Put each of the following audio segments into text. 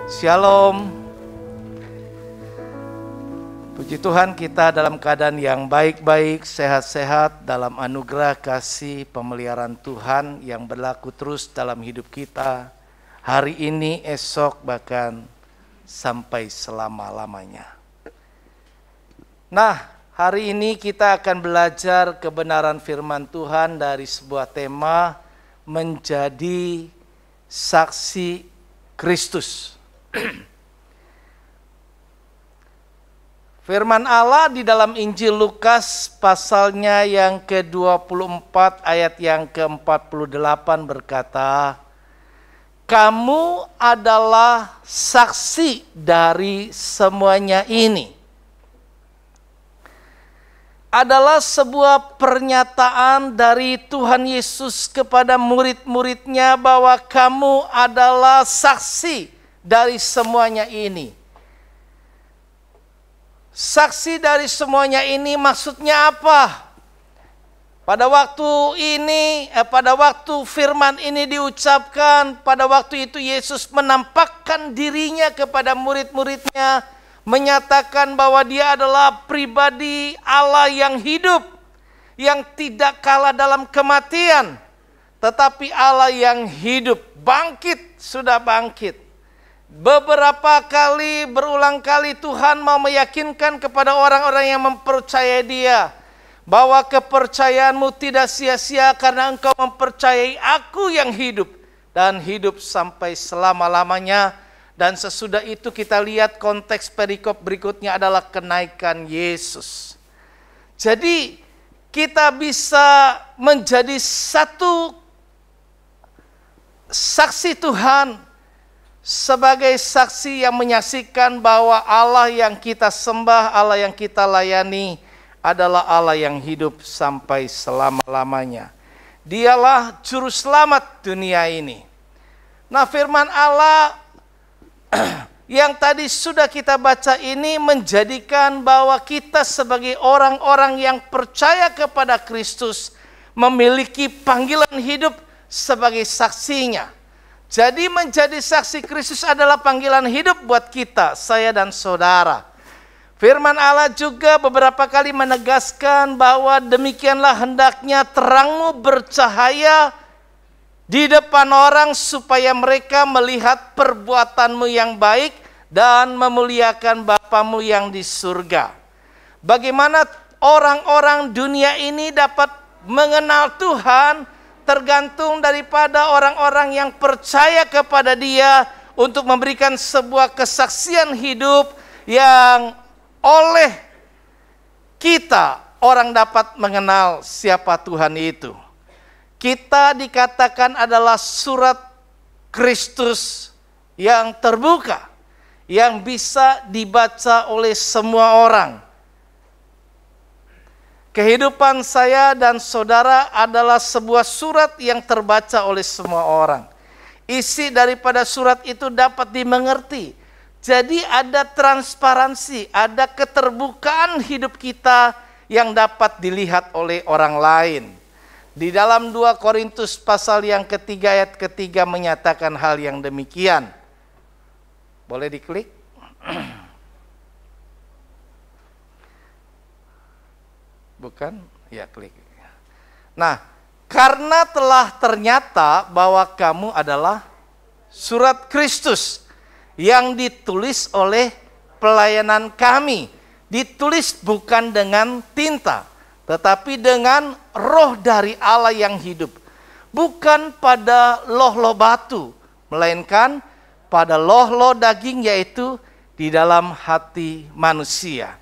Shalom. Puji Tuhan, kita dalam keadaan yang baik-baik, sehat-sehat dalam anugerah kasih pemeliharaan Tuhan yang berlaku terus dalam hidup kita. Hari ini, esok, bahkan sampai selama-lamanya. Nah, hari ini kita akan belajar kebenaran firman Tuhan dari sebuah tema menjadi saksi Kristus. Firman Allah di dalam Injil Lukas pasalnya yang ke-24 ayat yang ke-48 berkata, "Kamu adalah saksi dari semuanya ini." Adalah sebuah pernyataan dari Tuhan Yesus kepada murid-muridnya bahwa kamu adalah saksi dari semuanya ini. Saksi dari semuanya ini maksudnya apa? Pada waktu firman ini diucapkan, pada waktu itu Yesus menampakkan dirinya kepada murid-muridnya, menyatakan bahwa dia adalah pribadi Allah yang hidup, yang tidak kalah dalam kematian, tetapi Allah yang hidup, bangkit, sudah bangkit. Berulang kali Tuhan mau meyakinkan kepada orang-orang yang mempercayai dia bahwa kepercayaanmu tidak sia-sia karena engkau mempercayai Aku yang hidup dan hidup sampai selama-lamanya. Dan sesudah itu kita lihat konteks perikop berikutnya adalah kenaikan Yesus. Jadi kita bisa menjadi satu saksi Tuhan, sebagai saksi yang menyaksikan bahwa Allah yang kita sembah, Allah yang kita layani adalah Allah yang hidup sampai selama-lamanya. Dialah juru selamat dunia ini. Nah, firman Allah yang tadi sudah kita baca ini menjadikan bahwa kita sebagai orang-orang yang percaya kepada Kristus memiliki panggilan hidup sebagai saksinya. Jadi menjadi saksi Kristus adalah panggilan hidup buat kita, saya dan saudara. Firman Allah juga beberapa kali menegaskan bahwa demikianlah hendaknya terangmu bercahaya di depan orang supaya mereka melihat perbuatanmu yang baik dan memuliakan Bapamu yang di surga. Bagaimana orang-orang dunia ini dapat mengenal Tuhan tergantung daripada orang-orang yang percaya kepada Dia untuk memberikan sebuah kesaksian hidup yang oleh kita orang dapat mengenal siapa Tuhan itu. Kita dikatakan adalah surat Kristus yang terbuka, yang bisa dibaca oleh semua orang. Kehidupan saya dan saudara adalah sebuah surat yang terbaca oleh semua orang. Isi daripada surat itu dapat dimengerti. Jadi ada transparansi, ada keterbukaan hidup kita yang dapat dilihat oleh orang lain. Di dalam 2 Korintus pasal yang ketiga ayat ketiga menyatakan hal yang demikian. Boleh diklik? Bukan? Ya, klik. Nah, karena telah ternyata bahwa kamu adalah surat Kristus yang ditulis oleh pelayanan kami. Ditulis bukan dengan tinta, tetapi dengan roh dari Allah yang hidup. Bukan pada loh-loh batu, melainkan pada loh-loh daging, yaitu di dalam hati manusia.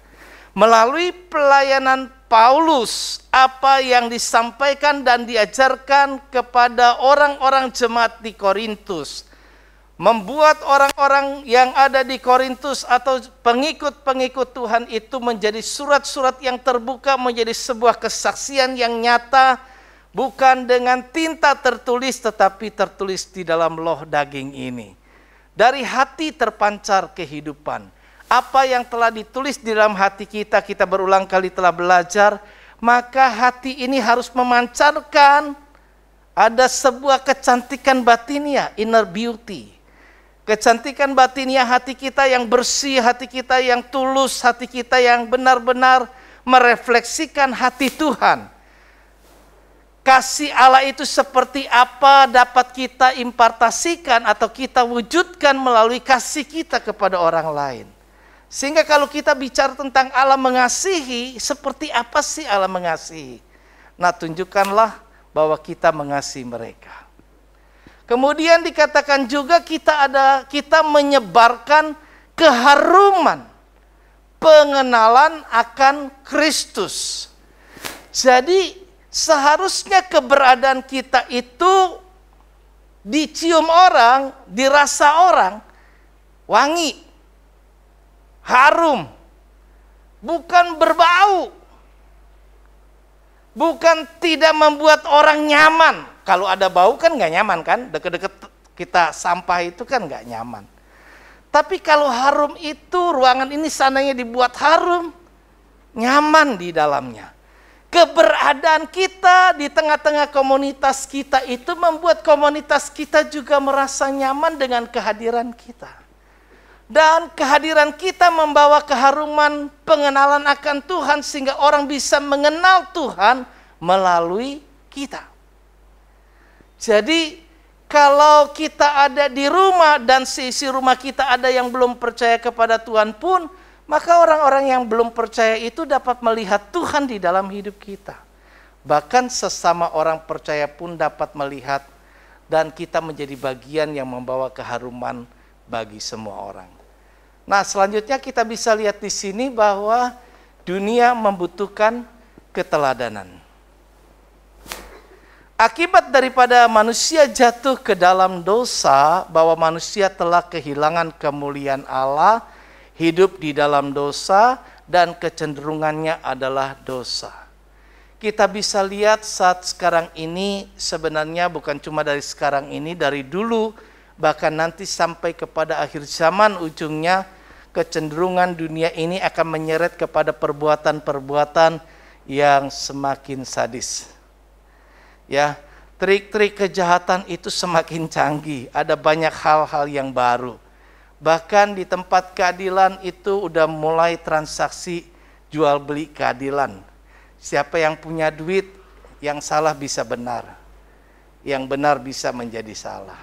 Melalui pelayanan Paulus, apa yang disampaikan dan diajarkan kepada orang-orang jemaat di Korintus membuat orang-orang yang ada di Korintus atau pengikut-pengikut Tuhan itu menjadi surat-surat yang terbuka, menjadi sebuah kesaksian yang nyata, bukan dengan tinta tertulis tetapi tertulis di dalam loh daging ini. Dari hati terpancar kehidupan. Apa yang telah ditulis di dalam hati kita, kita berulang kali telah belajar, maka hati ini harus memancarkan ada sebuah kecantikan batinia, inner beauty. Kecantikan batiniah hati kita yang bersih, hati kita yang tulus, hati kita yang benar-benar merefleksikan hati Tuhan. Kasih Allah itu seperti apa dapat kita impartasikan atau kita wujudkan melalui kasih kita kepada orang lain. Sehingga kalau kita bicara tentang Allah mengasihi, seperti apa sih Allah mengasihi? Nah, tunjukkanlah bahwa kita mengasihi mereka. Kemudian dikatakan juga kita menyebarkan keharuman pengenalan akan Kristus. Jadi seharusnya keberadaan kita itu dicium orang, dirasa orang, wangi, harum, bukan berbau, bukan tidak membuat orang nyaman. Kalau ada bau kan nggak nyaman kan, deket-deket kita sampah itu kan nggak nyaman. Tapi kalau harum itu ruangan ini sananya dibuat harum, nyaman di dalamnya. Keberadaan kita di tengah-tengah komunitas kita itu membuat komunitas kita juga merasa nyaman dengan kehadiran kita. Dan kehadiran kita membawa keharuman pengenalan akan Tuhan sehingga orang bisa mengenal Tuhan melalui kita. Jadi kalau kita ada di rumah dan seisi rumah kita ada yang belum percaya kepada Tuhan pun, maka orang-orang yang belum percaya itu dapat melihat Tuhan di dalam hidup kita. Bahkan sesama orang percaya pun dapat melihat dan kita menjadi bagian yang membawa keharuman bagi semua orang. Nah, selanjutnya kita bisa lihat di sini bahwa dunia membutuhkan keteladanan. Akibat daripada manusia jatuh ke dalam dosa, bahwa manusia telah kehilangan kemuliaan Allah, hidup di dalam dosa, dan kecenderungannya adalah dosa. Kita bisa lihat saat sekarang ini, sebenarnya bukan cuma dari sekarang ini, dari dulu, bahkan nanti sampai kepada akhir zaman ujungnya, kecenderungan dunia ini akan menyeret kepada perbuatan-perbuatan yang semakin sadis. Ya, trik-trik kejahatan itu semakin canggih. Ada banyak hal-hal yang baru. Bahkan di tempat keadilan itu udah mulai transaksi jual beli keadilan. Siapa yang punya duit, yang salah bisa benar. Yang benar bisa menjadi salah.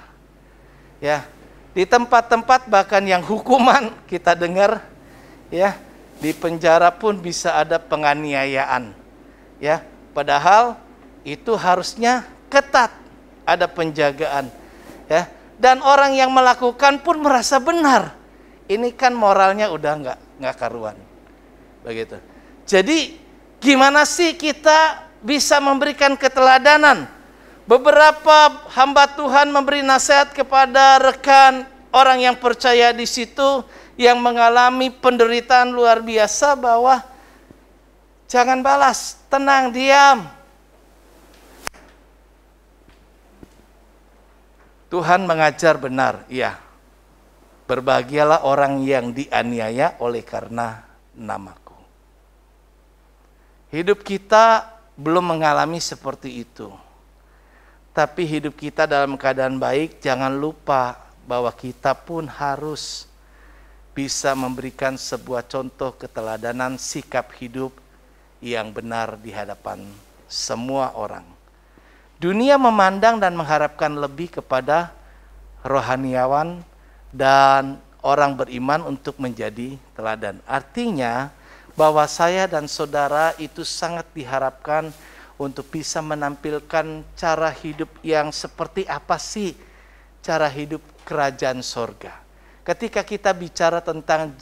Ya, di tempat-tempat bahkan yang hukuman kita dengar, ya, di penjara pun bisa ada penganiayaan. Ya, padahal itu harusnya ketat, ada penjagaan, ya. Dan orang yang melakukan pun merasa benar. Ini kan moralnya udah nggak karuan, begitu. Jadi gimana sih kita bisa memberikan keteladanan? Beberapa hamba Tuhan memberi nasihat kepada rekan orang yang percaya di situ yang mengalami penderitaan luar biasa bahwa jangan balas, tenang, diam. Tuhan mengajar benar, ya. Berbahagialah orang yang dianiaya oleh karena namaku. Hidup kita belum mengalami seperti itu. Tapi hidup kita dalam keadaan baik, jangan lupa bahwa kita pun harus bisa memberikan sebuah contoh keteladanan sikap hidup yang benar di hadapan semua orang. Dunia memandang dan mengharapkan lebih kepada rohaniawan dan orang beriman untuk menjadi teladan. Artinya bahwa saya dan saudara itu sangat diharapkan untuk bisa menampilkan cara hidup yang seperti apa sih cara hidup kerajaan sorga. Ketika kita bicara tentang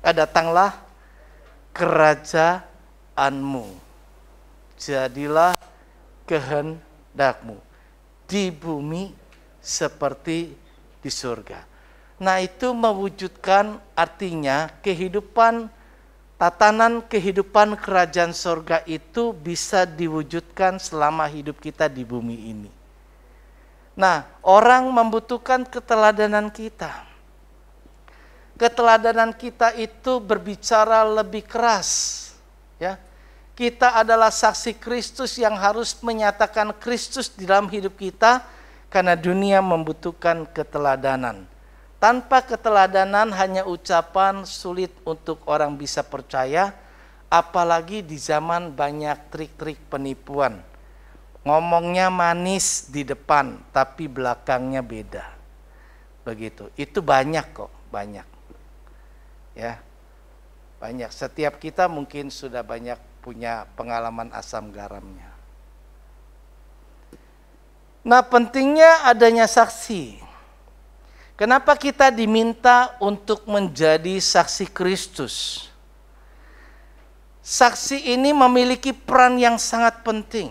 datanglah kerajaanmu. Jadilah kehendakmu di bumi seperti di surga. Nah, itu mewujudkan artinya tatanan kehidupan kerajaan surga itu bisa diwujudkan selama hidup kita di bumi ini. Nah, orang membutuhkan keteladanan kita. Keteladanan kita itu berbicara lebih keras, ya. Kita adalah saksi Kristus yang harus menyatakan Kristus di dalam hidup kita. Karena dunia membutuhkan keteladanan. Tanpa keteladanan hanya ucapan, sulit untuk orang bisa percaya. Apalagi di zaman banyak trik-trik penipuan. Ngomongnya manis di depan, tapi belakangnya beda. Begitu. Itu banyak kok, banyak. Ya. Banyak. Setiap kita mungkin sudah banyak punya pengalaman asam garamnya. Nah, pentingnya adanya saksi. Kenapa kita diminta untuk menjadi saksi Kristus? Saksi ini memiliki peran yang sangat penting.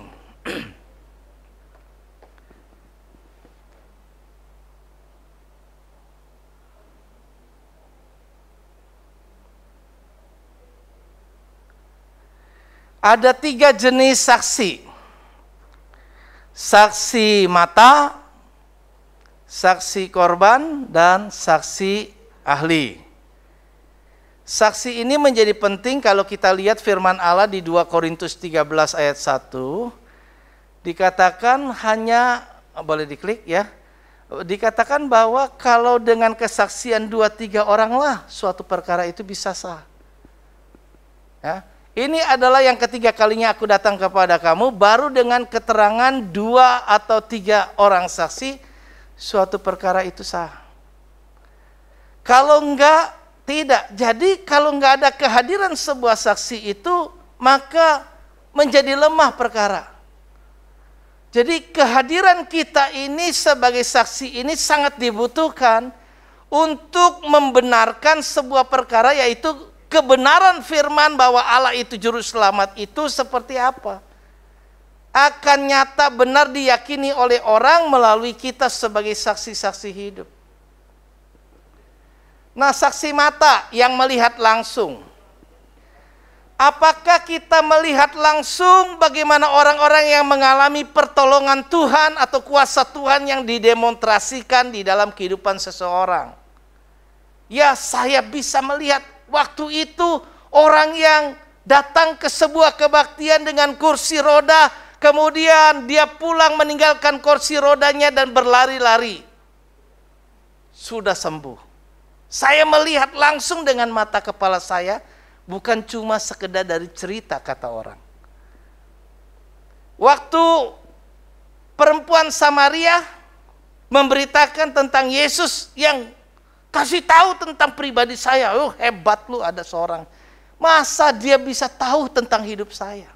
Ada 3 jenis saksi. Saksi mata, saksi korban, dan saksi ahli. Saksi ini menjadi penting kalau kita lihat firman Allah di 2 Korintus 13 ayat 1. Dikatakan hanya, boleh diklik ya. Dikatakan bahwa kalau dengan kesaksian 2-3 oranglah suatu perkara itu bisa sah. Ya. Ini adalah yang ketiga kalinya aku datang kepada kamu, baru dengan keterangan 2 atau 3 orang saksi, suatu perkara itu sah. Kalau enggak, tidak. Jadi kalau enggak ada kehadiran sebuah saksi itu, maka menjadi lemah perkara. Jadi kehadiran kita ini sebagai saksi ini sangat dibutuhkan untuk membenarkan sebuah perkara, yaitu kebenaran firman bahwa Allah itu juru selamat itu seperti apa. Akan nyata benar diyakini oleh orang melalui kita sebagai saksi-saksi hidup. Nah, saksi mata yang melihat langsung. Apakah kita melihat langsung bagaimana orang-orang yang mengalami pertolongan Tuhan atau kuasa Tuhan yang didemonstrasikan di dalam kehidupan seseorang? Ya, saya bisa melihat waktu itu orang yang datang ke sebuah kebaktian dengan kursi roda, kemudian dia pulang meninggalkan kursi rodanya dan berlari-lari. Sudah sembuh. Saya melihat langsung dengan mata kepala saya, bukan cuma sekedar dari cerita kata orang. Waktu perempuan Samaria memberitakan tentang Yesus yang kasih tahu tentang pribadi saya. Oh, hebat lu, ada seorang. Masa dia bisa tahu tentang hidup saya?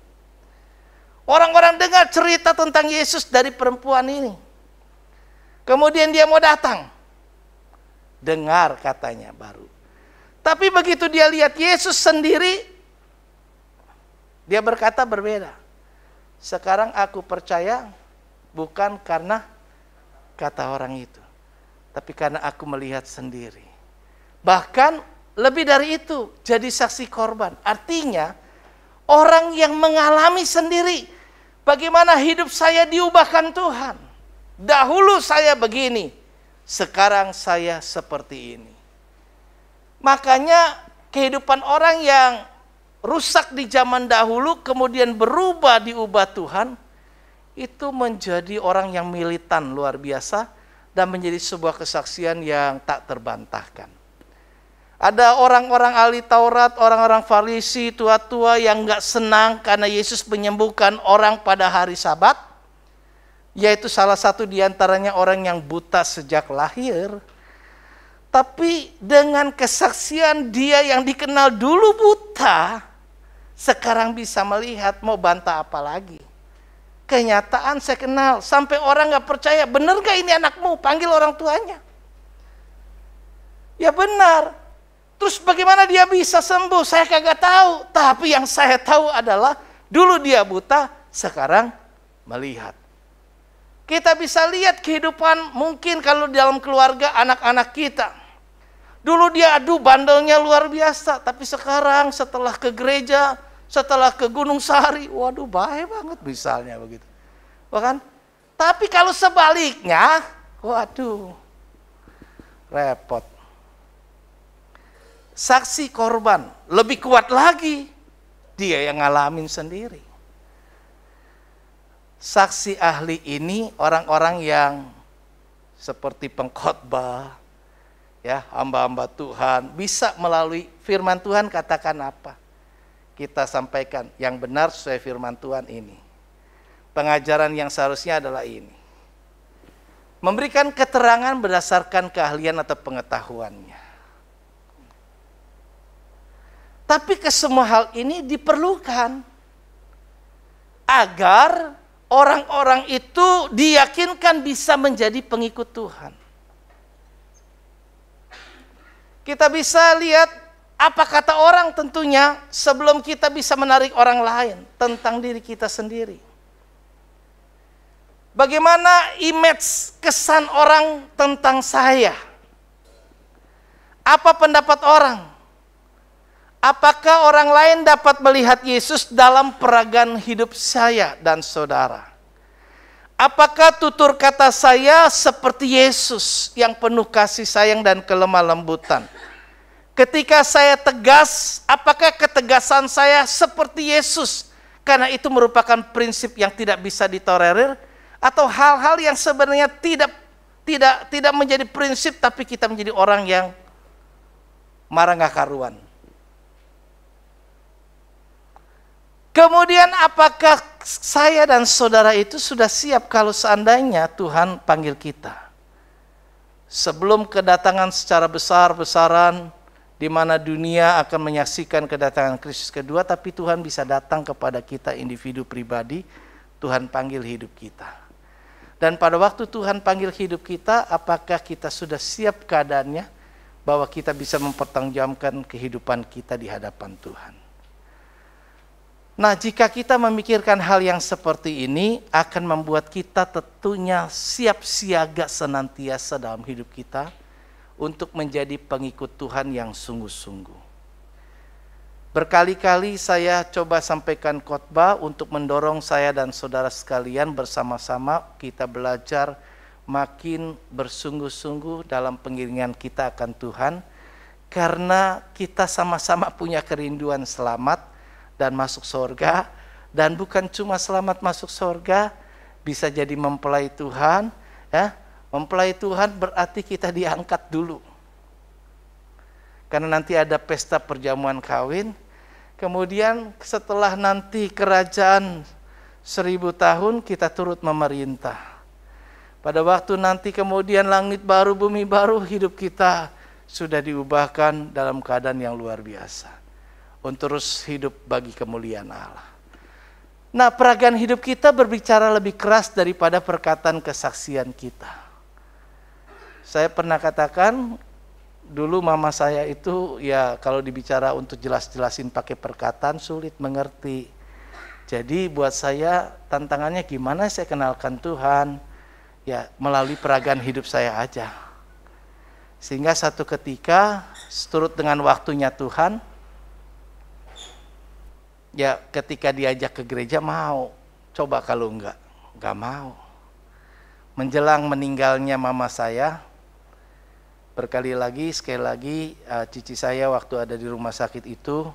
Orang-orang dengar cerita tentang Yesus dari perempuan ini. Kemudian dia mau datang. Dengar katanya baru. Tapi begitu dia lihat Yesus sendiri, dia berkata berbeda. Sekarang aku percaya bukan karena kata orang itu, tapi karena aku melihat sendiri. Bahkan lebih dari itu, jadi saksi korban. Artinya orang yang mengalami sendiri bagaimana hidup saya diubahkan Tuhan. Dahulu saya begini, sekarang saya seperti ini. Makanya kehidupan orang yang rusak di zaman dahulu kemudian berubah diubah Tuhan, itu menjadi orang yang militan luar biasa dan menjadi sebuah kesaksian yang tak terbantahkan. Ada orang-orang ahli Taurat, orang-orang Farisi, tua-tua yang gak senang karena Yesus menyembuhkan orang pada hari Sabat, yaitu salah satu diantaranya orang yang buta sejak lahir. Tapi dengan kesaksian dia yang dikenal dulu buta, sekarang bisa melihat, mau bantah apa lagi. Kenyataan saya kenal, sampai orang gak percaya, bener gak ini anakmu? Panggil orang tuanya. Ya benar. Terus bagaimana dia bisa sembuh? Saya kagak tahu. Tapi yang saya tahu adalah, dulu dia buta, sekarang melihat. Kita bisa lihat kehidupan mungkin kalau dalam keluarga anak-anak kita. Dulu dia bandelnya luar biasa, tapi sekarang setelah ke gereja, setelah ke Gunung Sahari, waduh baik banget misalnya begitu. Bahkan, tapi kalau sebaliknya, waduh, repot. Saksi korban lebih kuat lagi, dia yang ngalamin sendiri. Saksi ahli ini orang-orang yang seperti pengkhotbah, ya, hamba-hamba Tuhan bisa melalui firman Tuhan katakan apa. Kita sampaikan yang benar sesuai firman Tuhan ini. Pengajaran yang seharusnya adalah ini. Memberikan keterangan berdasarkan keahlian atau pengetahuannya. Tapi kesemua hal ini diperlukan agar orang-orang itu diyakinkan bisa menjadi pengikut Tuhan. Kita bisa lihat apa kata orang tentunya sebelum kita bisa menarik orang lain tentang diri kita sendiri. Bagaimana image kesan orang tentang saya? Apa pendapat orang? Apakah orang lain dapat melihat Yesus dalam peragaan hidup saya dan saudara? Apakah tutur kata saya seperti Yesus yang penuh kasih sayang dan kelemah lembutan? Ketika saya tegas, apakah ketegasan saya seperti Yesus? Karena itu merupakan prinsip yang tidak bisa ditolerir, atau hal-hal yang sebenarnya tidak menjadi prinsip, tapi kita menjadi orang yang marah nggak karuan. Kemudian apakah saya dan saudara itu sudah siap kalau seandainya Tuhan panggil kita? Sebelum kedatangan secara besar-besaran, di mana dunia akan menyaksikan kedatangan Kristus kedua, tapi Tuhan bisa datang kepada kita individu pribadi, Tuhan panggil hidup kita. Dan pada waktu Tuhan panggil hidup kita, apakah kita sudah siap keadaannya bahwa kita bisa mempertanggungjawabkan kehidupan kita di hadapan Tuhan? Nah, jika kita memikirkan hal yang seperti ini, akan membuat kita tentunya siap siaga senantiasa dalam hidup kita untuk menjadi pengikut Tuhan yang sungguh-sungguh. Berkali-kali saya coba sampaikan khotbah untuk mendorong saya dan saudara sekalian bersama-sama kita belajar makin bersungguh-sungguh dalam pengiringan kita akan Tuhan, karena kita sama-sama punya kerinduan selamat dan masuk surga, dan bukan cuma selamat masuk surga, bisa jadi mempelai Tuhan, ya. Mempelai Tuhan berarti kita diangkat dulu. Karena nanti ada pesta perjamuan kawin, kemudian setelah nanti kerajaan 1000 tahun kita turut memerintah. Pada waktu nanti kemudian langit baru, bumi baru, hidup kita sudah diubahkan dalam keadaan yang luar biasa. Untuk terus hidup bagi kemuliaan Allah. Nah, peragaan hidup kita berbicara lebih keras daripada perkataan kesaksian kita. Saya pernah katakan, dulu mama saya itu ya kalau dibicara untuk jelas-jelasin pakai perkataan sulit mengerti. Jadi buat saya tantangannya gimana saya kenalkan Tuhan, ya melalui peragaan hidup saya aja. Sehingga satu ketika seturut dengan waktunya Tuhan, ya ketika diajak ke gereja mau, coba kalau enggak mau. Menjelang meninggalnya mama saya, sekali lagi cici saya waktu ada di rumah sakit itu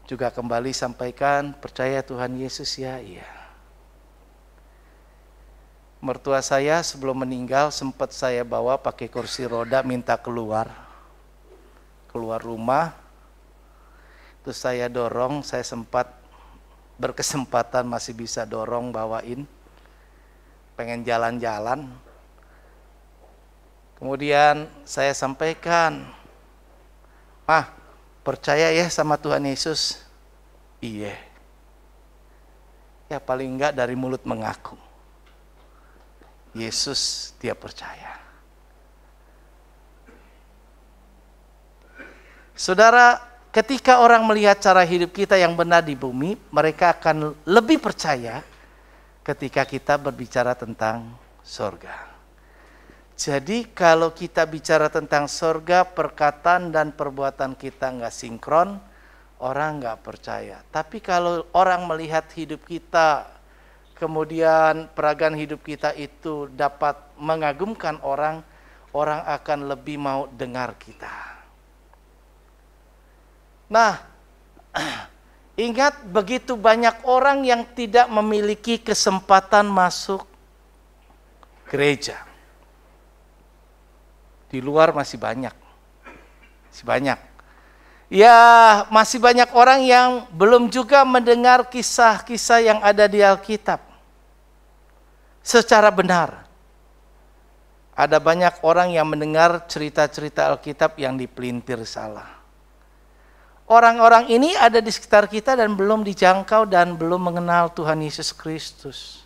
juga kembali sampaikan, percaya Tuhan Yesus ya, iya. Mertua saya sebelum meninggal sempat saya bawa pakai kursi roda minta keluar rumah. Terus saya dorong, saya sempat berkesempatan masih bisa dorong bawain, pengen jalan-jalan. Kemudian saya sampaikan, "Mah, percaya ya sama Tuhan Yesus?" "Iya." Ya paling enggak dari mulut mengaku. Yesus dia percaya. Saudara, ketika orang melihat cara hidup kita yang benar di bumi, mereka akan lebih percaya ketika kita berbicara tentang surga. Jadi kalau kita bicara tentang surga, perkataan dan perbuatan kita nggak sinkron, orang nggak percaya. Tapi kalau orang melihat hidup kita, kemudian peragaan hidup kita itu dapat mengagumkan orang, orang akan lebih mau dengar kita. Nah, ingat begitu banyak orang yang tidak memiliki kesempatan masuk gereja. Di luar masih banyak. Masih banyak. Ya, masih banyak orang yang belum juga mendengar kisah-kisah yang ada di Alkitab secara benar. Ada banyak orang yang mendengar cerita-cerita Alkitab yang dipelintir salah. Orang-orang ini ada di sekitar kita dan belum dijangkau dan belum mengenal Tuhan Yesus Kristus.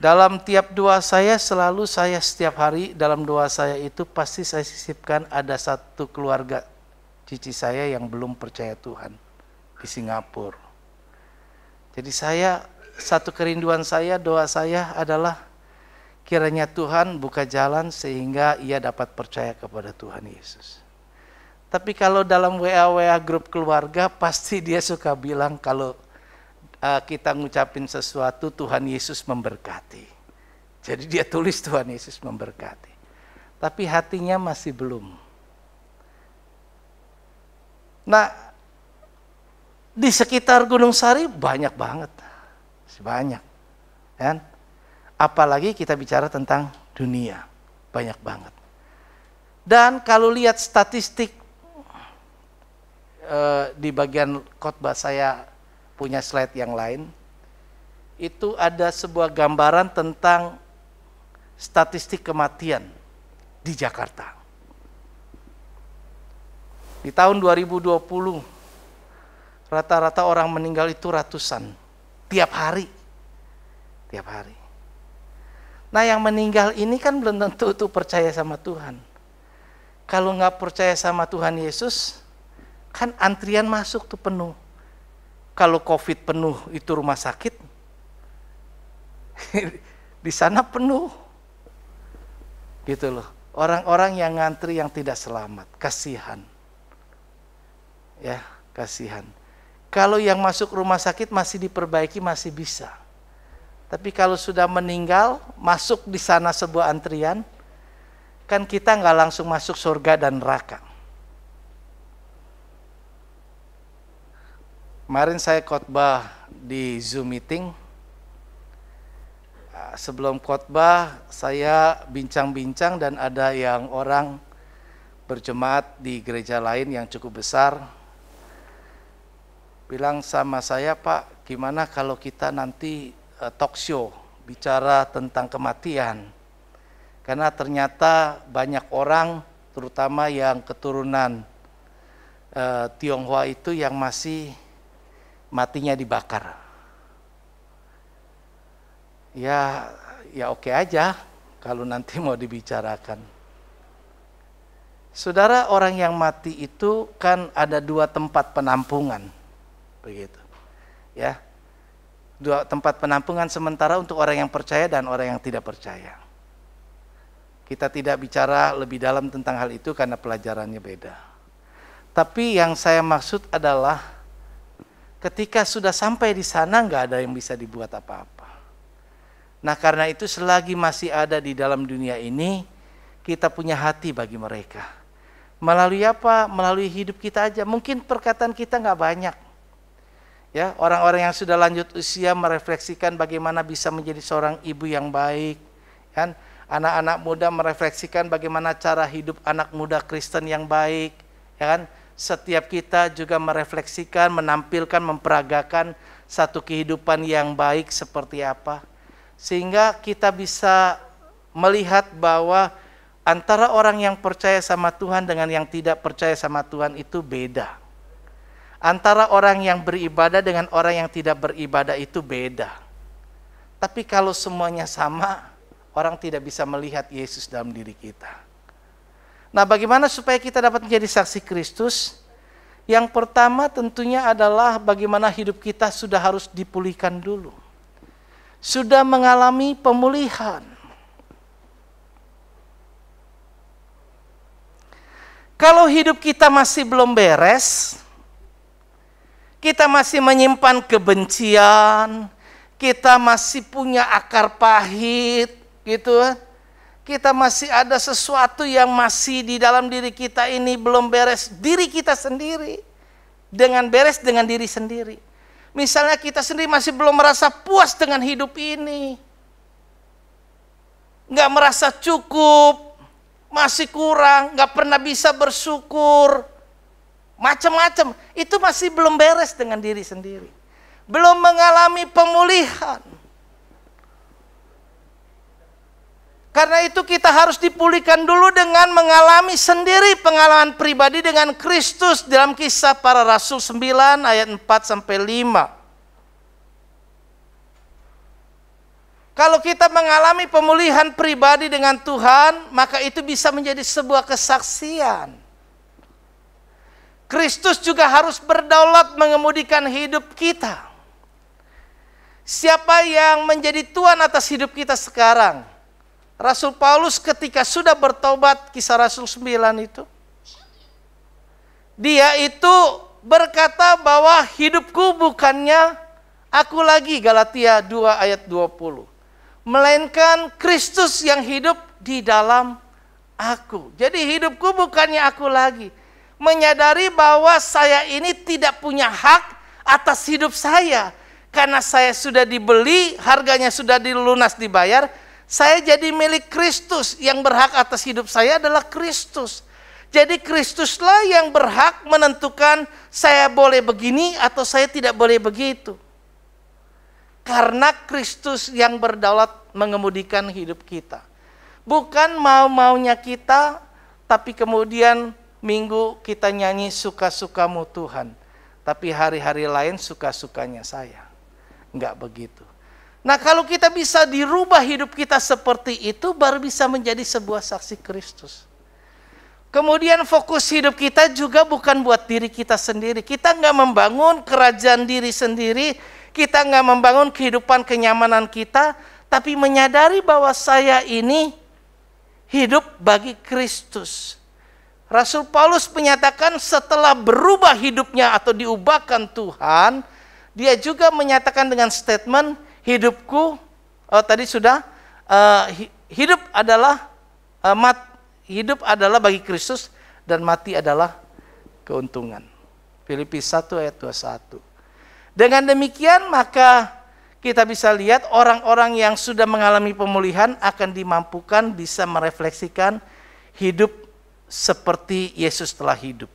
Dalam tiap doa saya, setiap hari dalam doa saya itu pasti saya sisipkan ada satu keluarga cici saya yang belum percaya Tuhan di Singapura. Jadi satu kerinduan saya, doa saya adalah kiranya Tuhan buka jalan sehingga ia dapat percaya kepada Tuhan Yesus. Tapi kalau dalam WA grup keluarga pasti dia suka bilang kalau kita ngucapin sesuatu Tuhan Yesus memberkati. Jadi dia tulis Tuhan Yesus memberkati. Tapi hatinya masih belum. Nah, di sekitar Gunung Sari banyak banget. Banyak. Kan? Apalagi kita bicara tentang dunia. Banyak banget. Dan kalau lihat statistik di bagian khotbah saya punya slide yang lain, itu ada sebuah gambaran tentang statistik kematian di Jakarta. Di tahun 2020, rata-rata orang meninggal itu ratusan, tiap hari. Tiap hari. Nah yang meninggal ini kan belum tentu tuh percaya sama Tuhan. Kalau nggak percaya sama Tuhan Yesus, kan antrian masuk tuh penuh. Kalau COVID penuh itu rumah sakit, di sana penuh. Gitu loh. Orang-orang yang ngantri yang tidak selamat, kasihan. Ya, kasihan. Kalau yang masuk rumah sakit masih diperbaiki, masih bisa. Tapi kalau sudah meninggal, masuk di sana sebuah antrian, kan kita nggak langsung masuk surga dan neraka. Kemarin saya khotbah di Zoom meeting. Sebelum khotbah saya bincang-bincang dan ada yang orang berjemaat di gereja lain yang cukup besar bilang sama saya, Pak, gimana kalau kita nanti talk show bicara tentang kematian? Karena ternyata banyak orang, terutama yang keturunan Tionghoa itu yang masih matinya dibakar. Ya oke aja kalau nanti mau dibicarakan. Saudara, orang yang mati itu kan ada dua tempat penampungan. Begitu. Ya. Dua tempat penampungan sementara untuk orang yang percaya dan orang yang tidak percaya. Kita tidak bicara lebih dalam tentang hal itu karena pelajarannya beda. Tapi yang saya maksud adalah ketika sudah sampai di sana nggak ada yang bisa dibuat apa-apa. Nah karena itu selagi masih ada di dalam dunia ini, kita punya hati bagi mereka. Melalui apa? Melalui hidup kita aja. Mungkin perkataan kita nggak banyak. Ya, orang-orang yang sudah lanjut usia merefleksikan bagaimana bisa menjadi seorang ibu yang baik. Kan? Anak-anak muda merefleksikan bagaimana cara hidup anak muda Kristen yang baik. Ya kan? Setiap kita juga merefleksikan, menampilkan, memperagakan satu kehidupan yang baik seperti apa. Sehingga kita bisa melihat bahwa antara orang yang percaya sama Tuhan dengan yang tidak percaya sama Tuhan itu beda. Antara orang yang beribadah dengan orang yang tidak beribadah itu beda. Tapi kalau semuanya sama, orang tidak bisa melihat Yesus dalam diri kita. Nah, bagaimana supaya kita dapat menjadi saksi Kristus? Yang pertama tentunya adalah bagaimana hidup kita sudah harus dipulihkan dulu. Sudah mengalami pemulihan. Kalau hidup kita masih belum beres, kita masih menyimpan kebencian, kita masih punya akar pahit, gitu. Kita masih ada sesuatu yang masih di dalam diri kita ini belum beres. Diri kita sendiri beres dengan diri sendiri. Misalnya kita sendiri masih belum merasa puas dengan hidup ini. nggak merasa cukup, masih kurang, nggak pernah bisa bersyukur, macam-macam. Itu masih belum beres dengan diri sendiri. Belum mengalami pemulihan. Karena itu kita harus dipulihkan dulu dengan mengalami sendiri pengalaman pribadi dengan Kristus dalam Kisah Para Rasul 9 ayat 4 sampai 5. Kalau kita mengalami pemulihan pribadi dengan Tuhan, maka itu bisa menjadi sebuah kesaksian. Kristus juga harus berdaulat mengemudikan hidup kita. Siapa yang menjadi Tuhan atas hidup kita sekarang? Rasul Paulus ketika sudah bertobat, Kisah Rasul 9 itu, dia itu berkata bahwa hidupku bukannya aku lagi, Galatia 2 ayat 20. Melainkan Kristus yang hidup di dalam aku. Jadi hidupku bukannya aku lagi. Menyadari bahwa saya ini tidak punya hak atas hidup saya. Karena saya sudah dibeli, harganya sudah dilunas dibayar. Saya jadi milik Kristus. Yang berhak atas hidup saya adalah Kristus. Jadi Kristuslah yang berhak menentukan saya boleh begini atau saya tidak boleh begitu. Karena Kristus yang berdaulat mengemudikan hidup kita. Bukan mau-maunya kita, tapi kemudian minggu kita nyanyi suka-sukamu Tuhan. Tapi hari-hari lain suka-sukanya saya. Enggak begitu. Nah, kalau kita bisa dirubah hidup kita seperti itu, baru bisa menjadi sebuah saksi Kristus. Kemudian fokus hidup kita juga bukan buat diri kita sendiri. Kita nggak membangun kerajaan diri sendiri. Kita nggak membangun kehidupan kenyamanan kita. Tapi menyadari bahwa saya ini hidup bagi Kristus. Rasul Paulus menyatakan setelah berubah hidupnya atau diubahkan Tuhan, dia juga menyatakan dengan statement, hidupku, tadi sudah, hidup adalah bagi Kristus dan mati adalah keuntungan. Filipi 1 ayat 21. Dengan demikian maka kita bisa lihat orang-orang yang sudah mengalami pemulihan akan dimampukan bisa merefleksikan hidup seperti Yesus telah hidup.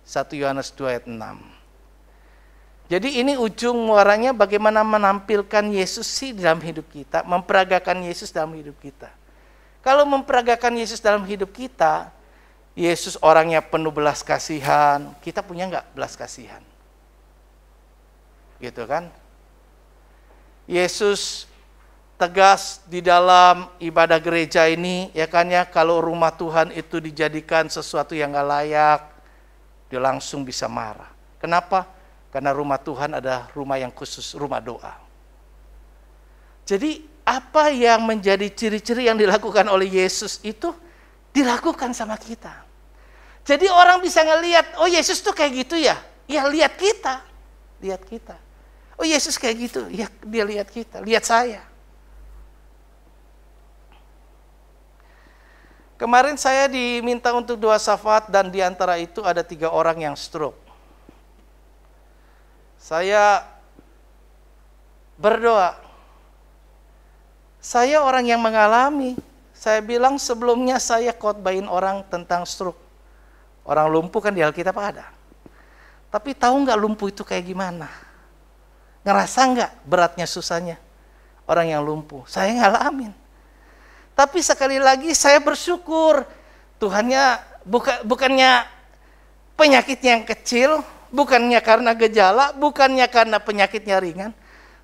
1 Yohanes 2 ayat 6. Jadi ini ujung muaranya bagaimana menampilkan Yesus sih dalam hidup kita, memperagakan Yesus dalam hidup kita. Kalau memperagakan Yesus dalam hidup kita, Yesus orangnya penuh belas kasihan, kita punya nggak belas kasihan? Gitu kan? Yesus tegas di dalam ibadah gereja ini, ya kan ya, kalau rumah Tuhan itu dijadikan sesuatu yang nggak layak, dia langsung bisa marah. Kenapa? Karena rumah Tuhan adalah rumah yang khusus, rumah doa. Jadi apa yang menjadi ciri-ciri yang dilakukan oleh Yesus itu dilakukan sama kita. Jadi orang bisa ngelihat, oh Yesus tuh kayak gitu ya. Ya lihat kita. Lihat kita. Oh Yesus kayak gitu. Ya dia lihat kita, lihat saya. Kemarin saya diminta untuk doa syafaat dan diantara itu ada 3 orang yang stroke. Saya berdoa. Saya orang yang mengalami. Saya bilang sebelumnya saya khotbahin orang tentang stroke. Orang lumpuh kan di Alkitab ada. Tapi tahu nggak lumpuh itu kayak gimana? Ngerasa nggak beratnya susahnya orang yang lumpuh? Saya ngalamin. Tapi sekali lagi saya bersyukur. Tuhannya bukannya penyakitnya yang kecil, bukannya karena gejala, bukannya karena penyakitnya ringan.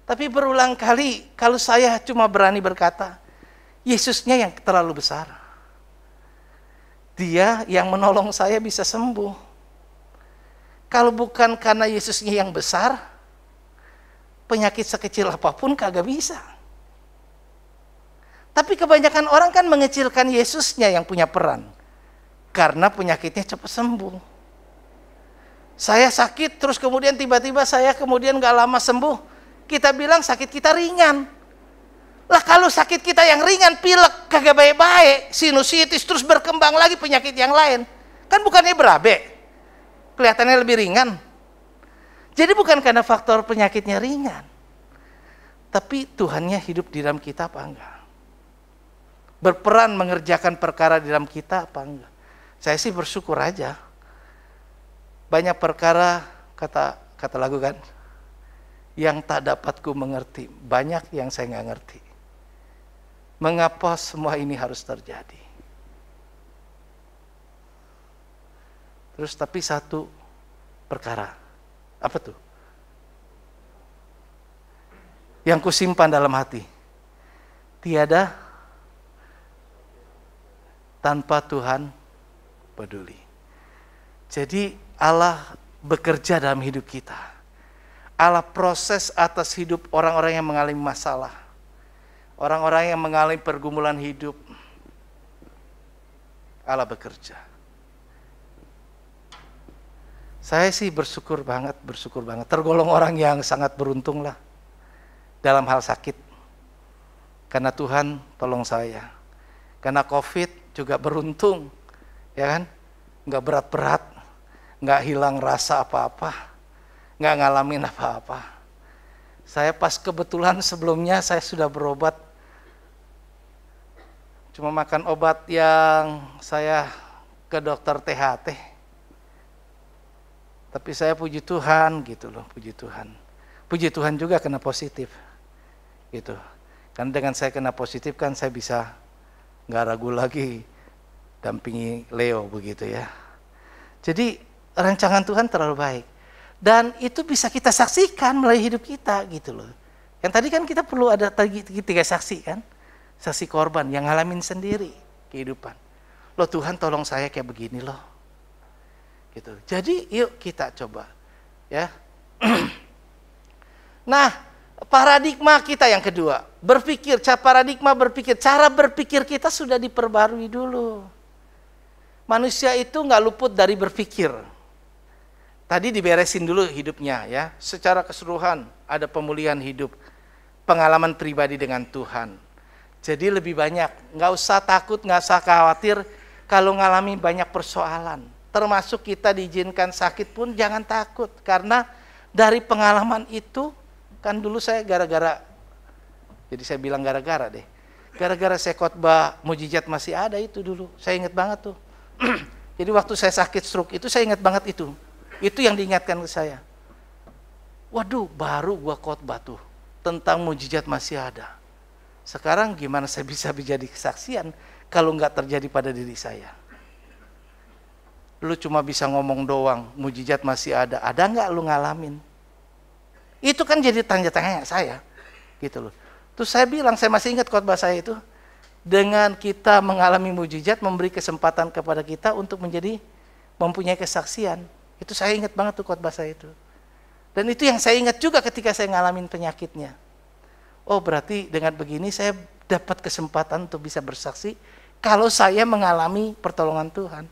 Tapi berulang kali kalau saya cuma berani berkata, Yesusnya yang terlalu besar. Dia yang menolong saya bisa sembuh. Kalau bukan karena Yesusnya yang besar, penyakit sekecil apapun kagak bisa. Tapi kebanyakan orang kan mengecilkan Yesusnya yang punya peran. Karena penyakitnya cepat sembuh. Saya sakit terus kemudian tiba-tiba saya kemudian gak lama sembuh. Kita bilang sakit kita ringan. Lah kalau sakit kita yang ringan, pilek, kagak baik-baik, sinusitis, terus berkembang lagi penyakit yang lain. Kan bukannya berabe. Kelihatannya lebih ringan. Jadi bukan karena faktor penyakitnya ringan. Tapi Tuhannya hidup di dalam kita apa enggak? berperan mengerjakan perkara di dalam kita apa enggak? Saya sih bersyukur aja. Banyak perkara, kata lagu kan, yang tak dapat ku mengerti. Banyak yang saya nggak ngerti. Mengapa semua ini harus terjadi? Terus tapi satu perkara, apa tuh? Yang kusimpan dalam hati. Tiada tanpa Tuhan peduli. Jadi Allah bekerja dalam hidup kita. Allah proses atas hidup orang-orang yang mengalami masalah. Orang-orang yang mengalami pergumulan hidup. Allah bekerja. Saya sih bersyukur banget. Tergolong orang yang sangat beruntung lah dalam hal sakit. Karena Tuhan tolong saya. Karena COVID juga beruntung, ya kan? Nggak berat-berat, nggak hilang rasa apa-apa, nggak ngalamin apa-apa. Saya pas kebetulan sebelumnya saya sudah berobat. Cuma makan obat yang saya ke dokter THT. Tapi saya puji Tuhan gitu loh, puji Tuhan. Puji Tuhan juga kena positif. Gitu. Karena dengan saya kena positif kan saya bisa nggak ragu lagi dampingi Leo begitu ya. Jadi rancangan Tuhan terlalu baik. Dan itu bisa kita saksikan melalui hidup kita gitu loh. Yang tadi kan kita perlu ada 3 saksi kan. Saksi korban yang ngalamin sendiri kehidupan. Loh Tuhan tolong saya kayak begini loh. Gitu. Jadi yuk kita coba ya. Nah, paradigma kita yang kedua, paradigma berpikir, cara berpikir kita sudah diperbarui dulu. Manusia itu nggak luput dari berpikir. Tadi diberesin dulu hidupnya ya, secara keseluruhan ada pemulihan hidup, pengalaman pribadi dengan Tuhan. Jadi lebih banyak, nggak usah takut, nggak usah khawatir kalau ngalami banyak persoalan. Termasuk kita diizinkan sakit pun jangan takut, karena dari pengalaman itu kan dulu saya jadi saya bilang gara-gara deh. Gara-gara saya khotbah mujizat masih ada itu dulu. Saya ingat banget tuh. Jadi waktu saya sakit stroke itu saya ingat banget itu. Itu yang diingatkan ke saya. Waduh, baru gua khotbah tuh tentang mujizat masih ada. Sekarang gimana saya bisa menjadi kesaksian kalau nggak terjadi pada diri saya? Lu cuma bisa ngomong doang, mujizat masih ada. Ada nggak lu ngalamin? Itu kan jadi tanda tanya saya, gitu loh. Terus saya bilang, saya masih ingat khotbah saya itu, dengan kita mengalami mujizat, memberi kesempatan kepada kita untuk mempunyai kesaksian. Itu saya ingat banget tuh khotbah saya itu. Dan itu yang saya ingat juga ketika saya ngalamin penyakitnya. Oh berarti dengan begini saya dapat kesempatan untuk bisa bersaksi kalau saya mengalami pertolongan Tuhan.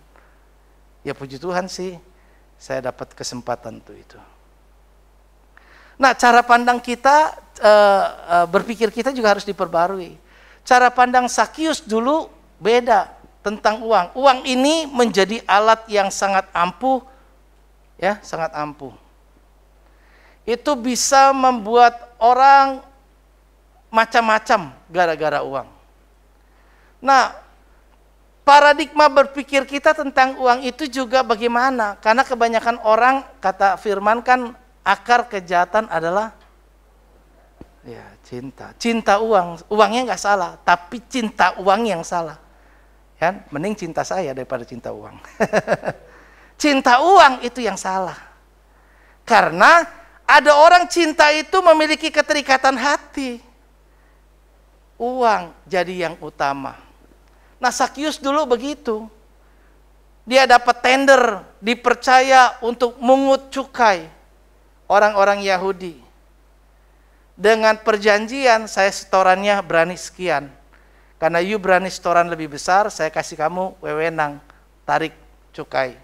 Ya puji Tuhan sih, saya dapat kesempatan tuh itu. Nah, cara pandang kita, berpikir kita juga harus diperbarui. Cara pandang Sakius dulu beda tentang uang. Uang ini menjadi alat yang sangat ampuh, ya, sangat ampuh. Itu bisa membuat orang macam-macam gara-gara uang. Nah, paradigma berpikir kita tentang uang itu juga bagaimana? Karena kebanyakan orang, kata firman kan, akar kejahatan adalah ya cinta. Cinta uang. Uangnya nggak salah, tapi cinta uang yang salah. Ya, mending cinta saya daripada cinta uang. Cinta uang itu yang salah. Karena ada orang cinta itu memiliki keterikatan hati. Uang jadi yang utama. Nah, Sakius dulu begitu. Dia dapat tender, dipercaya untuk mungut cukai orang-orang Yahudi. Dengan perjanjian, saya setorannya berani sekian. Karena you berani setoran lebih besar, saya kasih kamu wewenang, tarik cukai.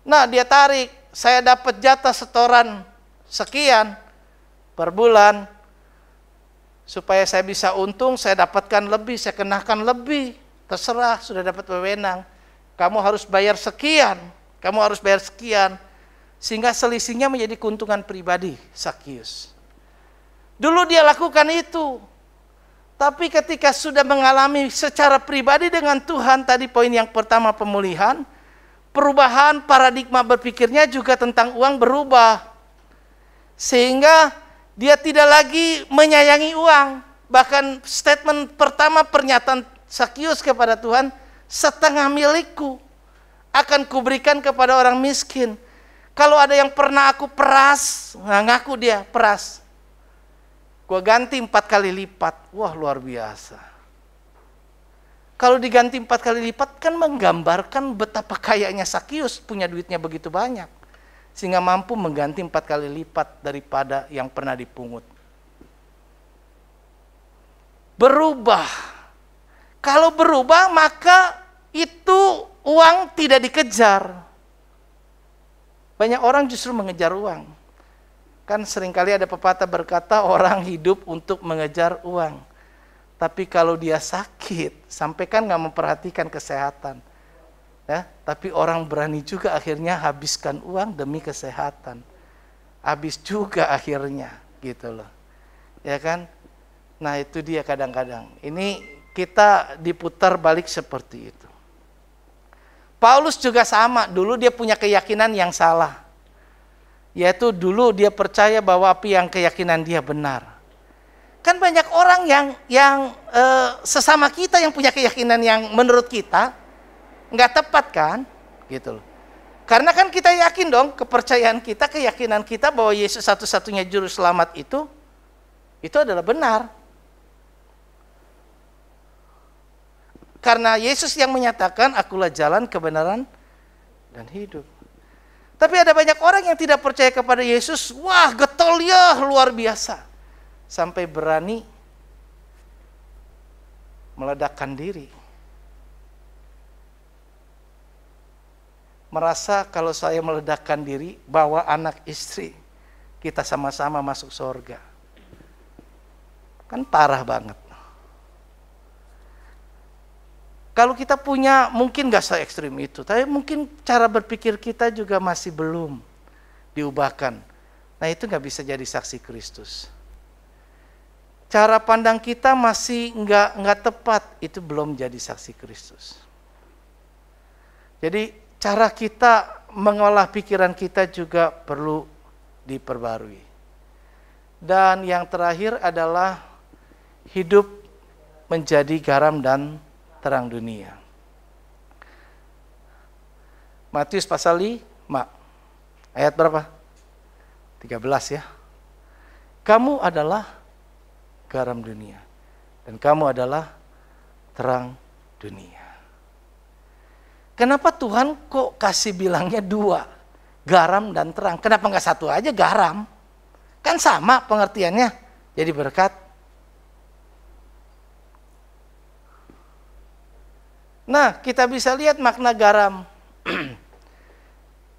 Nah, dia tarik, saya dapat jatah setoran sekian per bulan. Supaya saya bisa untung, saya dapatkan lebih, saya kenakan lebih. Terserah, sudah dapat wewenang. Kamu harus bayar sekian, kamu harus bayar sekian. Sehingga selisihnya menjadi keuntungan pribadi Sakius. Dulu dia lakukan itu. Tapi ketika sudah mengalami secara pribadi dengan Tuhan, tadi poin yang pertama pemulihan, perubahan paradigma berpikirnya juga tentang uang berubah. Sehingga dia tidak lagi menyayangi uang. Bahkan statement pertama pernyataan Sakius kepada Tuhan, setengah milikku akan kuberikan kepada orang miskin. Kalau ada yang pernah aku peras, ngaku dia peras, gua ganti 4 kali lipat. Wah, luar biasa. Kalau diganti 4 kali lipat kan menggambarkan betapa kayanya Sakius, punya duitnya begitu banyak, sehingga mampu mengganti 4 kali lipat daripada yang pernah dipungut. Berubah. Kalau berubah maka itu uang tidak dikejar. Banyak orang justru mengejar uang. Kan seringkali ada pepatah berkata orang hidup untuk mengejar uang. Tapi kalau dia sakit, sampai kan nggak memperhatikan kesehatan. Ya, tapi orang berani juga akhirnya habiskan uang demi kesehatan. Habis juga akhirnya, gitu loh. Ya kan? Nah itu dia kadang-kadang. Ini kita diputar balik seperti itu. Paulus juga sama, dulu dia punya keyakinan yang salah. Yaitu dulu dia percaya bahwa keyakinan dia benar. Kan banyak orang yang sesama kita yang punya keyakinan yang menurut kita nggak tepat kan? Gitu loh. Karena kan kita yakin dong, kepercayaan kita, keyakinan kita bahwa Yesus satu-satunya juru selamat itu adalah benar. Karena Yesus yang menyatakan, akulah jalan, kebenaran, dan hidup. Tapi ada banyak orang yang tidak percaya kepada Yesus. Wah, getol ya, luar biasa. Sampai berani meledakkan diri. Merasa kalau saya meledakkan diri, bawa anak istri, kita sama-sama masuk surga. Kan parah banget. Kalau kita punya, mungkin gak se-ekstrim itu, tapi mungkin cara berpikir kita juga masih belum diubahkan. Nah itu gak bisa jadi saksi Kristus. Cara pandang kita masih nggak tepat, itu belum jadi saksi Kristus. Jadi cara kita mengolah pikiran kita juga perlu diperbarui. Dan yang terakhir adalah hidup menjadi garam dan terang dunia. Matius pasal 5, ayat berapa? 13 ya. Kamu adalah garam dunia, dan kamu adalah terang dunia. Kenapa Tuhan kok kasih bilangnya 2, garam dan terang? Kenapa nggak 1 aja garam? Kan sama pengertiannya, jadi berkat. Nah, kita bisa lihat makna garam.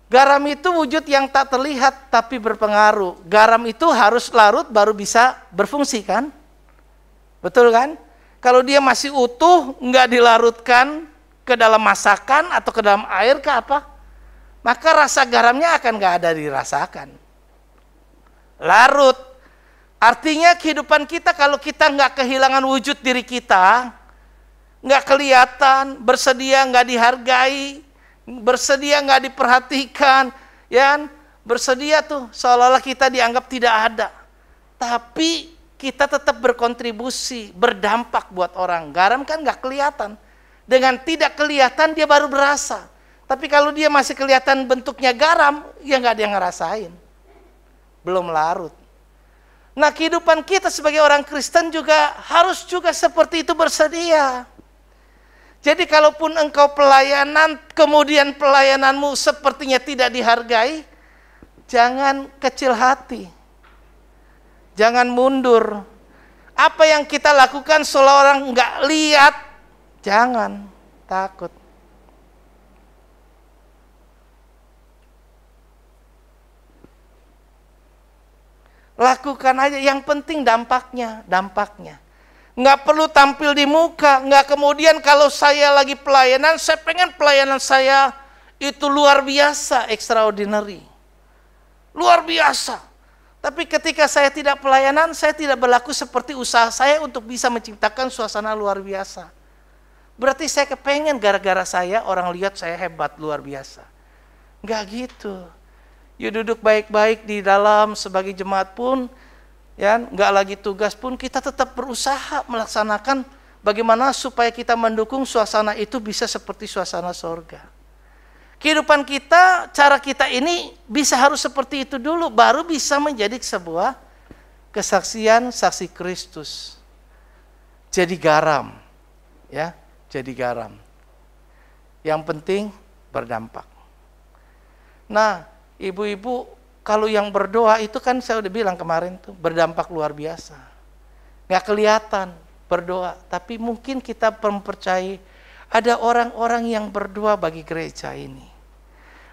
Garam itu wujud yang tak terlihat tapi berpengaruh. Garam itu harus larut baru bisa berfungsi kan? Betul kan? Kalau dia masih utuh, nggak dilarutkan ke dalam masakan atau ke dalam air ke apa, maka rasa garamnya akan nggak ada dirasakan. Larut. Artinya kehidupan kita kalau kita nggak kehilangan wujud diri kita, nggak kelihatan, bersedia nggak dihargai, bersedia nggak diperhatikan, ya, bersedia tuh seolah-olah kita dianggap tidak ada. Tapi kita tetap berkontribusi, berdampak buat orang. Garam kan nggak kelihatan. Dengan tidak kelihatan dia baru berasa. Tapi kalau dia masih kelihatan bentuknya garam, ya nggak ada yang ngerasain. Belum larut. Nah kehidupan kita sebagai orang Kristen juga harus juga seperti itu, bersedia. Jadi kalaupun engkau pelayanan, kemudian pelayananmu sepertinya tidak dihargai, jangan kecil hati. Jangan mundur. Apa yang kita lakukan seolah orang nggak lihat, jangan takut. Lakukan aja, yang penting dampaknya. Nggak perlu tampil di muka, nggak kemudian kalau saya lagi pelayanan, saya pengen pelayanan saya itu luar biasa, extraordinary. Luar biasa. Tapi ketika saya tidak pelayanan, saya tidak berlaku seperti usaha saya untuk bisa menciptakan suasana luar biasa. Berarti saya kepengen gara-gara saya orang lihat saya hebat luar biasa. Enggak gitu. You duduk baik-baik di dalam sebagai jemaat pun, ya, enggak lagi tugas pun kita tetap berusaha melaksanakan bagaimana supaya kita mendukung suasana itu bisa seperti suasana sorga. Kehidupan kita, cara kita ini bisa harus seperti itu dulu, baru bisa menjadi sebuah kesaksian saksi Kristus. Jadi garam, ya, jadi garam. Yang penting berdampak. Nah, ibu-ibu, kalau yang berdoa itu kan saya udah bilang kemarin tuh berdampak luar biasa. Nggak kelihatan berdoa, tapi mungkin kita mempercayai ada orang-orang yang berdoa bagi gereja ini.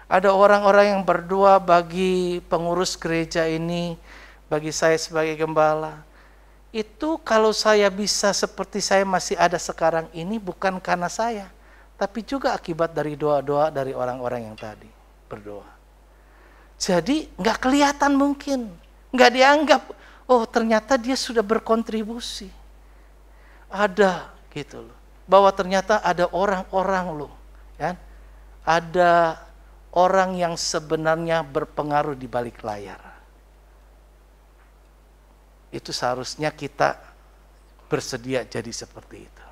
Ada orang-orang yang berdoa bagi pengurus gereja ini, bagi saya sebagai gembala. Itu kalau saya bisa seperti saya masih ada sekarang ini bukan karena saya, tapi juga akibat dari doa-doa dari orang-orang yang tadi berdoa. Jadi nggak kelihatan mungkin, nggak dianggap, oh ternyata dia sudah berkontribusi. Ada gitu loh, bahwa ternyata ada orang-orang loh, kan? Ada orang yang sebenarnya berpengaruh di balik layar. Itu seharusnya kita bersedia jadi seperti itu.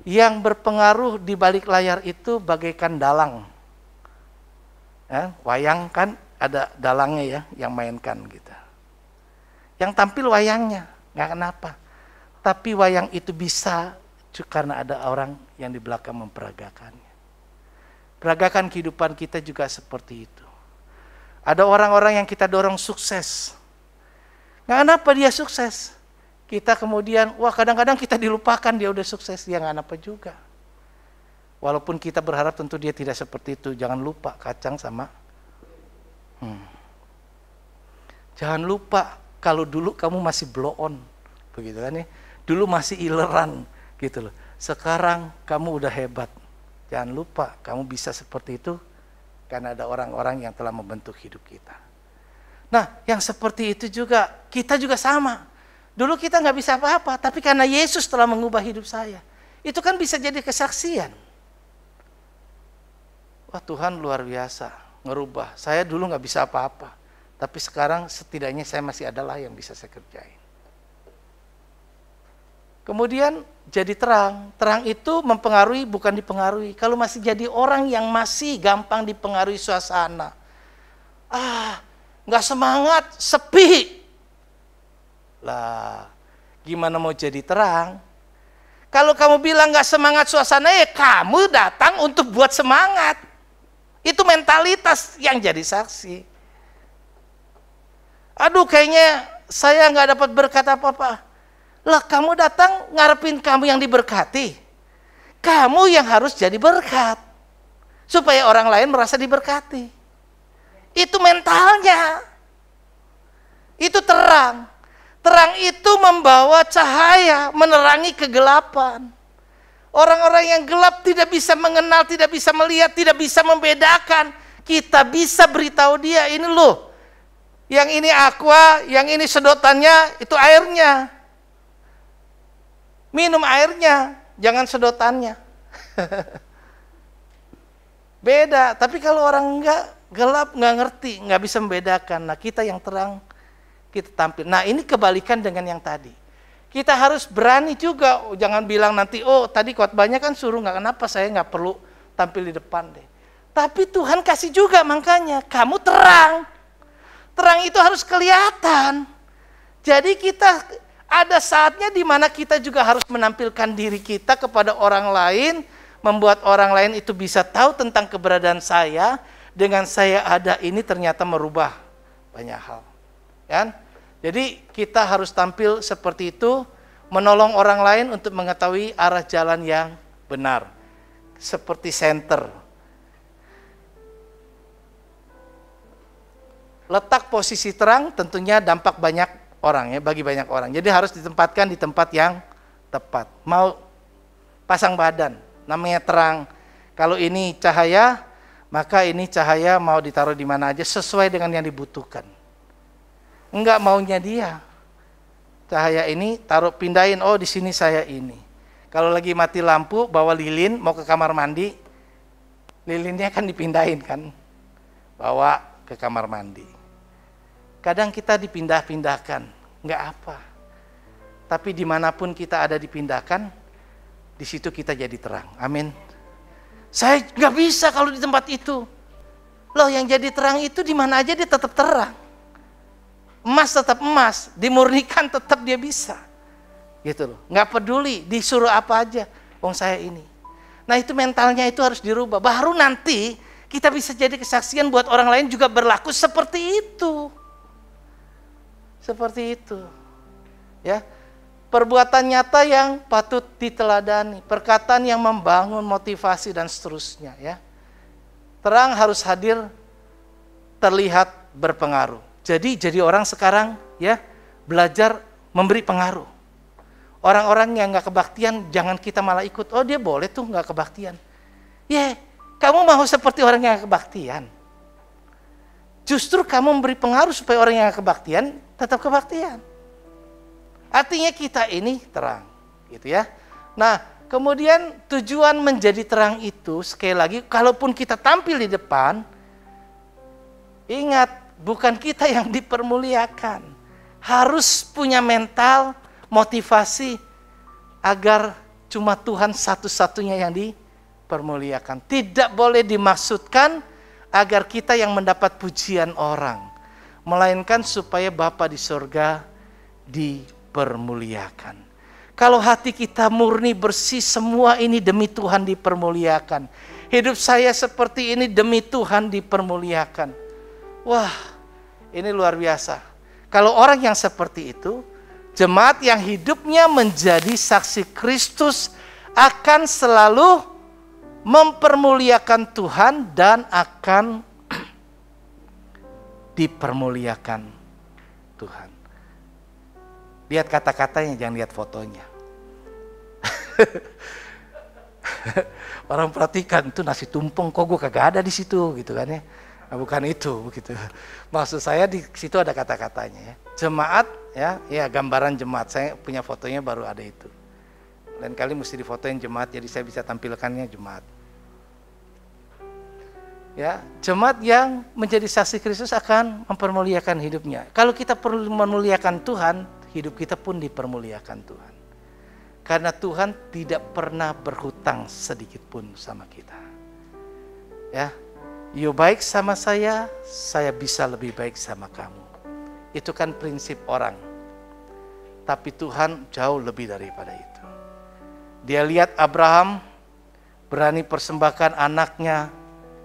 Yang berpengaruh di balik layar itu bagaikan dalang. Ya, wayang kan ada dalangnya ya yang mainkan gitu. Yang tampil wayangnya, nggak kenapa. Tapi wayang itu bisa karena ada orang yang di belakang memperagakannya. Peragakan kehidupan kita juga seperti itu. Ada orang-orang yang kita dorong sukses. Nggak kenapa dia sukses. Kita kemudian, wah kadang-kadang kita dilupakan dia udah sukses, dia nggak kenapa juga. Walaupun kita berharap tentu dia tidak seperti itu. Jangan lupa kacang sama. Jangan lupa kalau dulu kamu masih blow on. Begitu kan ya. Dulu masih ileran gitu loh. Sekarang kamu udah hebat. Jangan lupa kamu bisa seperti itu karena ada orang-orang yang telah membentuk hidup kita. Nah, yang seperti itu juga, kita juga sama. Dulu kita nggak bisa apa-apa, tapi karena Yesus telah mengubah hidup saya. Itu kan bisa jadi kesaksian. Wah Tuhan luar biasa, ngerubah. Saya dulu nggak bisa apa-apa, tapi sekarang setidaknya saya masih adalah yang bisa saya kerjain. Kemudian jadi terang. Terang itu mempengaruhi bukan dipengaruhi. Kalau masih jadi orang yang masih gampang dipengaruhi suasana. Nggak semangat, sepi. Lah, gimana mau jadi terang? Kalau kamu bilang nggak semangat suasana, ya kamu datang untuk buat semangat. Itu mentalitas yang jadi saksi. Aduh, kayaknya saya nggak dapat berkat apa-apa. Lah, kamu datang ngarepin kamu yang diberkati. Kamu yang harus jadi berkat. Supaya orang lain merasa diberkati. Itu mentalnya. Itu terang. Terang itu membawa cahaya, menerangi kegelapan. Orang-orang yang gelap tidak bisa mengenal, tidak bisa melihat, tidak bisa membedakan. Kita bisa beritahu dia, ini loh. Yang ini aqua, yang ini sedotannya, itu airnya. Minum airnya, jangan sedotannya. Beda, tapi kalau orang enggak gelap, enggak ngerti, enggak bisa membedakan. Nah, kita yang terang, kita tampil. Nah, ini kebalikan dengan yang tadi. Kita harus berani juga, jangan bilang nanti, oh tadi khotbahnya kan suruh, enggak kenapa saya enggak perlu tampil di depan deh. Tapi Tuhan kasih juga makanya, kamu terang. Terang itu harus kelihatan. Jadi kita ada saatnya di mana kita juga harus menampilkan diri kita kepada orang lain, membuat orang lain itu bisa tahu tentang keberadaan saya. Dengan saya ada ini ternyata merubah banyak hal. Kan? Jadi kita harus tampil seperti itu, menolong orang lain untuk mengetahui arah jalan yang benar. Seperti senter. Letak posisi terang tentunya dampak banyak orang ya, bagi banyak orang. Jadi harus ditempatkan di tempat yang tepat. Mau pasang badan, namanya terang. Kalau ini cahaya, maka ini cahaya mau ditaruh di mana aja sesuai dengan yang dibutuhkan. Enggak maunya dia. Cahaya ini taruh pindahin, oh di sini saya ini. Kalau lagi mati lampu, bawa lilin mau ke kamar mandi, lilinnya kan dipindahin kan, bawa ke kamar mandi. Kadang kita dipindah-pindahkan, enggak apa. Tapi dimanapun kita ada dipindahkan, di situ kita jadi terang. Amin. Saya nggak bisa kalau di tempat itu. Loh, yang jadi terang itu di mana aja dia tetap terang. Emas tetap emas, dimurnikan tetap dia bisa. Gitu loh. Nggak peduli disuruh apa aja. Wong saya ini. Nah, itu mentalnya itu harus dirubah. Baru nanti kita bisa jadi kesaksian buat orang lain juga berlaku seperti itu. Seperti itu. Ya. Perbuatan nyata yang patut diteladani, perkataan yang membangun motivasi dan seterusnya, ya. Terang harus hadir, terlihat, berpengaruh. Jadi orang sekarang, ya, belajar memberi pengaruh. Orang-orang yang nggak kebaktian, jangan kita malah ikut. Oh, dia boleh tuh nggak kebaktian. Kamu mau seperti orang yang kebaktian. Justru kamu memberi pengaruh supaya orang yang kebaktian tetap kebaktian. Artinya kita ini terang, gitu ya. Nah, kemudian tujuan menjadi terang itu, sekali lagi, kalaupun kita tampil di depan, ingat, bukan kita yang dipermuliakan. Harus punya mental, motivasi, agar cuma Tuhan satu-satunya yang dipermuliakan. Tidak boleh dimaksudkan agar kita yang mendapat pujian orang, melainkan supaya Bapa di surga dipermuliakan. Kalau hati kita murni bersih, semua ini demi Tuhan dipermuliakan. Hidup saya seperti ini demi Tuhan dipermuliakan. Wah, ini luar biasa. Kalau orang yang seperti itu, jemaat yang hidupnya menjadi saksi Kristus akan selalu mempermuliakan Tuhan dan akan dipermuliakan Tuhan. Lihat kata-katanya, jangan lihat fotonya. Orang perhatikan, itu nasi tumpeng, kok gue kagak ada di situ, gitu kan ya. Nah, bukan itu, begitu. Maksud saya di situ ada kata-katanya ya. Jemaat, ya gambaran jemaat. Saya punya fotonya baru ada itu. Lain kali mesti difotoin jemaat, jadi saya bisa tampilkannya jemaat. Ya, jemaat yang menjadi saksi Kristus akan mempermuliakan hidupnya. Kalau kita perlu memuliakan Tuhan, hidup kita pun dipermuliakan Tuhan. Karena Tuhan tidak pernah berhutang sedikit pun sama kita. Ya, you baik sama saya bisa lebih baik sama kamu. Itu kan prinsip orang. Tapi Tuhan jauh lebih daripada itu. Dia lihat Abraham berani persembahkan anaknya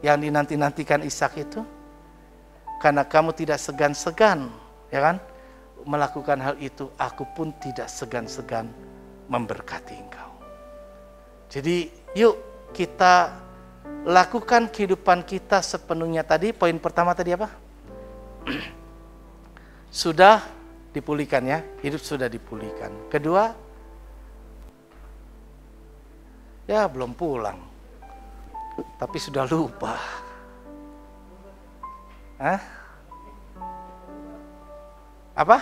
yang dinanti-nantikan Ishak itu. Karena kamu tidak segan-segan, ya kan? Melakukan hal itu, aku pun tidak segan-segan memberkati engkau. Jadi yuk kita lakukan kehidupan kita sepenuhnya. Tadi poin pertama tadi apa? Sudah dipulihkan ya, hidup sudah dipulihkan. Kedua, ya belum pulang, tapi sudah lupa. Apa?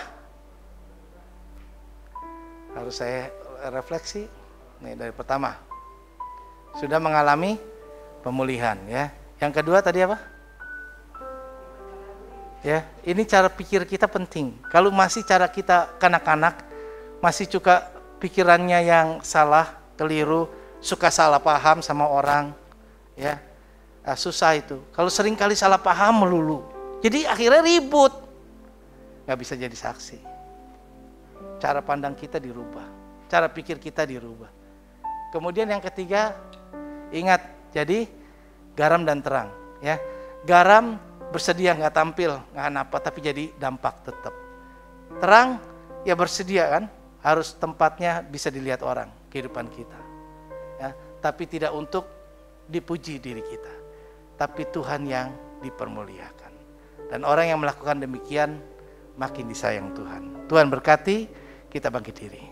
Harus saya refleksi. Nih dari pertama, sudah mengalami pemulihan ya. Yang kedua tadi apa? Ya, ini cara pikir kita penting. Kalau masih cara kita kanak-kanak, masih suka pikirannya yang salah, keliru, suka salah paham sama orang, ya, susah itu. Kalau sering kali salah paham melulu, jadi akhirnya ribut, nggak bisa jadi saksi. Cara pandang kita dirubah, cara pikir kita dirubah. Kemudian yang ketiga, ingat, jadi garam dan terang, ya. Garam bersedia nggak tampil, nggak apa, tapi jadi dampak tetap. Terang ya bersedia kan, harus tempatnya bisa dilihat orang, kehidupan kita. Ya, tapi tidak untuk dipuji diri kita, tapi Tuhan yang dipermuliakan. Dan orang yang melakukan demikian makin disayang Tuhan. Tuhan berkati, kita bangkit diri.